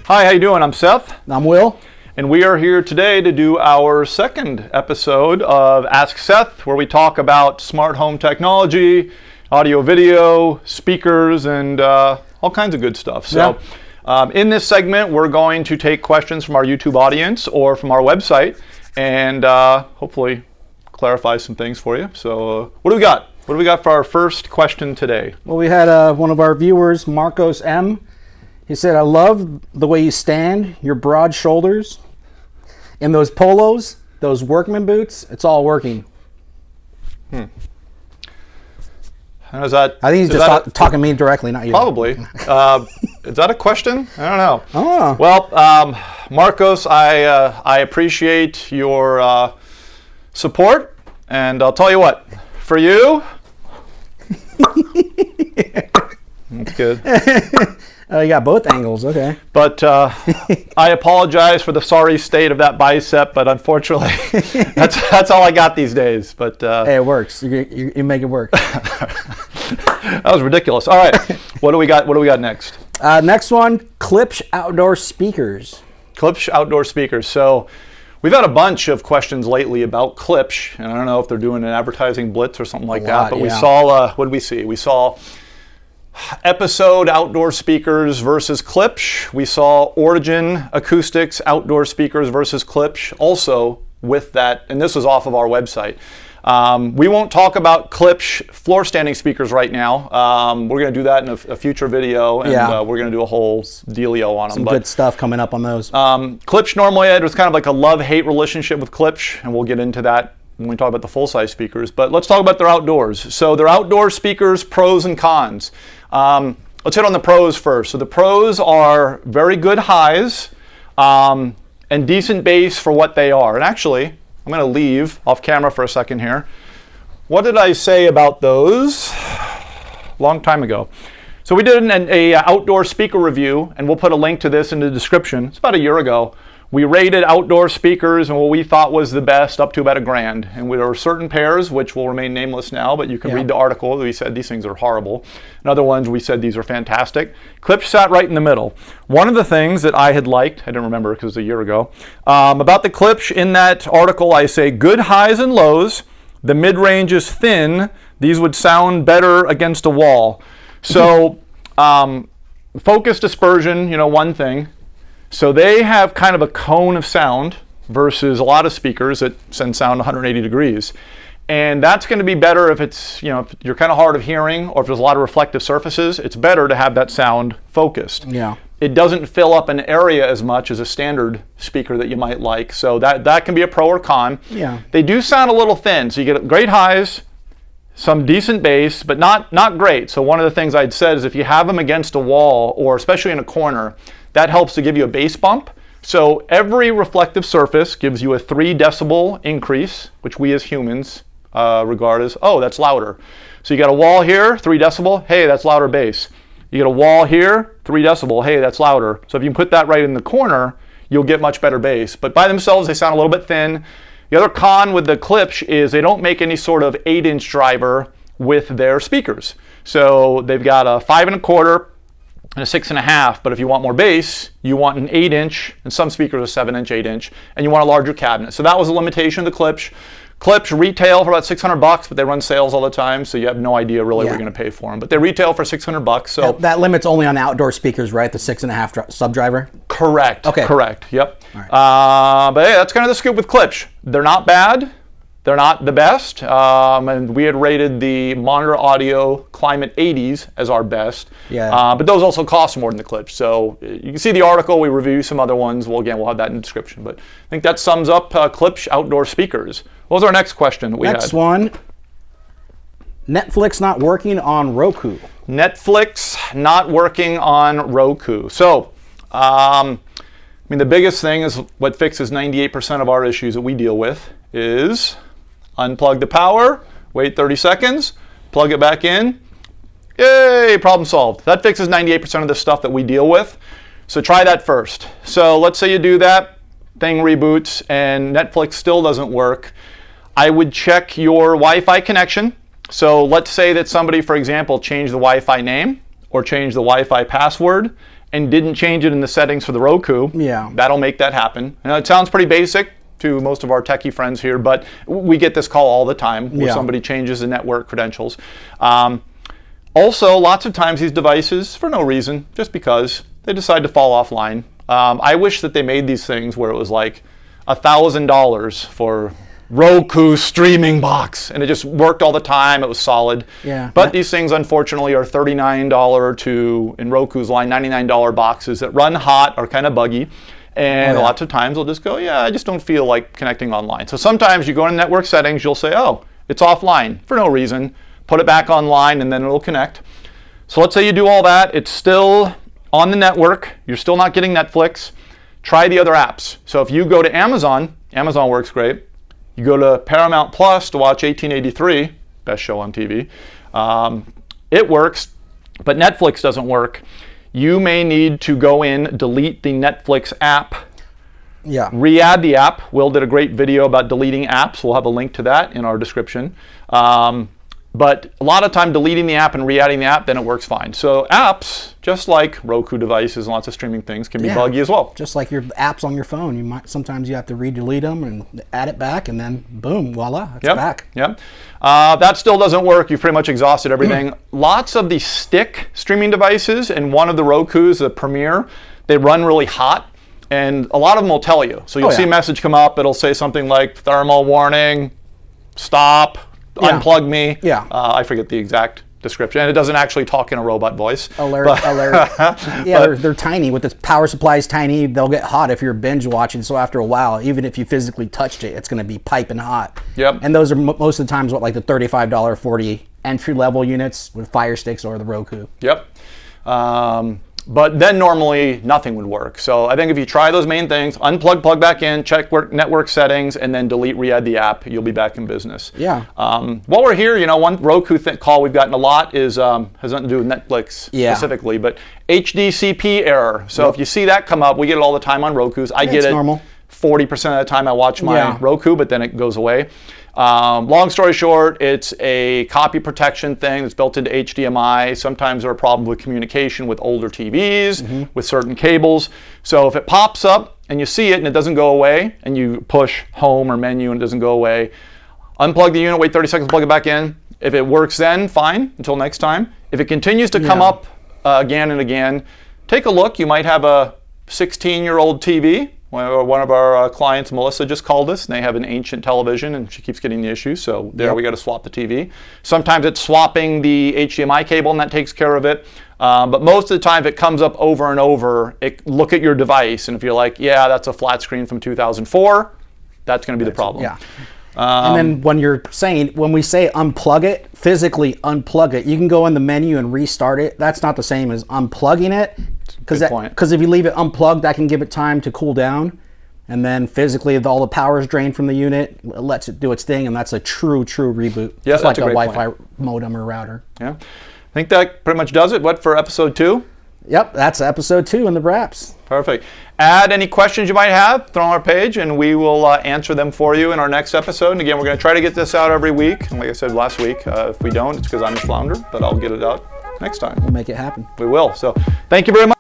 Hi, how you doing? I'm Seth. I'm Will. And we are here today to do our second episode of Ask Seth, where we talk about smart home technology, audio, video, speakers, and all kinds of good stuff. So in this segment, we're going to take questions from our YouTube audience or from our website and hopefully clarify some things for you. So what do we got? What do we got for our first question today? Well, we had one of our viewers, Marcos M. He said, I love the way you stand, your broad shoulders, and those polos, those workman boots, it's all working. How is that? I think he's just talking to me directly, not you. Probably. Is that a question? I don't know. Oh. Well, Marcos, I appreciate your support, and I'll tell you what, for you, that's good. Oh, you got both angles, okay. But I apologize for the sorry state of that bicep, but unfortunately, that's all I got these days. But hey, it works. You make it work. That was ridiculous. All right, what do we got? What do we got next? Next one, Klipsch outdoor speakers. Klipsch outdoor speakers. So we've had a bunch of questions lately about Klipsch, and I don't know if they're doing an advertising blitz or something like that. But we saw what did we see? We saw Episode outdoor speakers versus Klipsch. We saw Origin Acoustics outdoor speakers versus Klipsch. Also with that, and this was off of our website. We won't talk about Klipsch floor standing speakers right now. We're going to do that in a future video, and we're going to do a whole dealio on them. Some good stuff coming up on those. Klipsch normally there's kind of like a love-hate relationship with Klipsch, and we'll get into that when we talk about the full-size speakers. But let's talk about their outdoors. So their outdoor speakers, pros and cons. Let's hit on the pros first. So the pros are very good highs and decent bass for what they are. And actually, I'm going to leave off camera for a second here. What did I say about those? Long time ago. So we did an outdoor speaker review, and we'll put a link to this in the description. It's about a year ago. We rated outdoor speakers and what we thought was the best up to about $1,000. And there were certain pairs, which will remain nameless now, but you can read the article. We said these things are horrible. And other ones, we said these are fantastic. Klipsch sat right in the middle. One of the things that I had liked, I didn't remember because it was a year ago, about the Klipsch in that article, I say good highs and lows. The mid-range is thin. These would sound better against a wall. So focus dispersion, one thing. So they have kind of a cone of sound versus a lot of speakers that send sound 180 degrees. And that's going to be better if it's, if you're kind of hard of hearing or if there's a lot of reflective surfaces, it's better to have that sound focused. Yeah. It doesn't fill up an area as much as a standard speaker that you might like. So that can be a pro or con. Yeah. They do sound a little thin. So you get great highs, some decent bass, but not great. So one of the things I'd said is if you have them against a wall or especially in a corner, that helps to give you a bass bump. So every reflective surface gives you a 3 decibel increase, which we as humans regard as, oh, that's louder. So you got a wall here, 3 decibel, hey, that's louder bass. You get a wall here, 3 decibel, hey, that's louder. So if you put that right in the corner, you'll get much better bass. But by themselves, they sound a little bit thin. The other con with the Klipsch is they don't make any sort of 8-inch driver with their speakers. So they've got a 5 1/4 and a 6.5, but if you want more bass, you want an 8-inch, and some speakers are 7-inch, 8-inch, and you want a larger cabinet. So that was a limitation of the Klipsch. Klipsch retail for about $600, but they run sales all the time, so you have no idea really what you're going to pay for them. But they retail for $600. So that limit's only on outdoor speakers, right? The 6.5 sub driver. Correct. Okay. Correct. Yep. All right. But hey, that's kind of the scoop with Klipsch. They're not bad. They're not the best, and we had rated the Monitor Audio Climate 80s as our best. Yeah. But those also cost more than the Klipsch. So you can see the article. We review some other ones. We'll have that in the description. But I think that sums up Klipsch outdoor speakers. What was our next question that we had? Next one. Netflix not working on Roku. Netflix not working on Roku. So, the biggest thing is what fixes 98% of our issues that we deal with is unplug the power, wait 30 seconds, plug it back in. Yay, problem solved. That fixes 98% of the stuff that we deal with. So try that first. So let's say you do that, thing reboots, and Netflix still doesn't work. I would check your Wi-Fi connection. So let's say that somebody, for example, changed the Wi-Fi name or changed the Wi-Fi password, and didn't change it in the settings for the Roku, Yeah. that'll make that happen. Now, it sounds pretty basic to most of our techie friends here, but we get this call all the time where Yeah. somebody changes the network credentials. Also, lots of times these devices, for no reason, just because, they decide to fall offline. I wish that they made these things where it was like $1,000 for Roku streaming box, and it just worked all the time. It was solid. Yeah. But these things, unfortunately, are $39 to, in Roku's line, $99 boxes that run hot, are kind of buggy. And lots of times they'll just go, yeah, I just don't feel like connecting online. So sometimes you go into network settings, you'll say, oh, it's offline for no reason. Put it back online and then it'll connect. So let's say you do all that. It's still on the network. You're still not getting Netflix. Try the other apps. So if you go to Amazon, Amazon works great. You go to Paramount Plus to watch 1883, best show on TV. It works, but Netflix doesn't work. You may need to go in, delete the Netflix app, Yeah. re-add the app. Will did a great video about deleting apps. We'll have a link to that in our description. But a lot of time deleting the app and re-adding the app, then it works fine. So apps, just like Roku devices and lots of streaming things, can be buggy as well. Just like your apps on your phone, sometimes you have to re-delete them and add it back, and then boom, voila, it's back. Yep. That still doesn't work. You've pretty much exhausted everything. Lots of the stick streaming devices, and one of the Rokus, the Premier, they run really hot, and a lot of them will tell you. So you'll see a message come up. It'll say something like thermal warning, stop. Unplug me. Yeah. I forget the exact description, and it doesn't actually talk in a robot voice. Alert. Yeah, they're tiny. With the power supply's tiny, they'll get hot if you're binge watching. So after a while, even if you physically touched it, it's going to be piping hot. Yep. And those are most of the times like the $35, 40 entry level units with Fire Sticks or the Roku. Yep. But then normally nothing would work. So I think if you try those main things, unplug, plug back in, check network settings, and then delete, re-add the app, you'll be back in business. Yeah. While we're here, one Roku call we've gotten a lot is has nothing to do with Netflix specifically, but HDCP error. So if you see that come up, we get it all the time on Rokus. I get it normal. 40% of the time I watch my Roku, but then it goes away. Long story short, it's a copy protection thing that's built into HDMI. Sometimes there are problems with communication with older TVs, with certain cables. So if it pops up and you see it and it doesn't go away, and you push home or menu and it doesn't go away, unplug the unit, wait 30 seconds, plug it back in. If it works then, fine, until next time. If it continues to come up again and again, take a look. You might have a 16-year-old TV. One of our clients, Melissa, just called us, and they have an ancient television, and she keeps getting the issue, so there we got to swap the TV. Sometimes it's swapping the HDMI cable, and that takes care of it. But most of the time, if it comes up over and over, look at your device, and if you're like, yeah, that's a flat screen from 2004, that's going to be the problem. Yeah. And then when we say unplug it, physically unplug it, you can go in the menu and restart it. That's not the same as unplugging it. Because if you leave it unplugged, that can give it time to cool down. And then physically, if all the power is drained from the unit, it lets it do its thing, and that's a true reboot. Yeah, just like a Wi-Fi modem or router. Yeah. I think that pretty much does it. What, for episode 2? Yep, that's episode 2 in the wraps. Perfect. Add any questions you might have, throw on our page, and we will answer them for you in our next episode. And again, we're going to try to get this out every week. And like I said last week, if we don't, it's because I'm a flounder, but I'll get it out next time. We'll make it happen. We will. So thank you very much.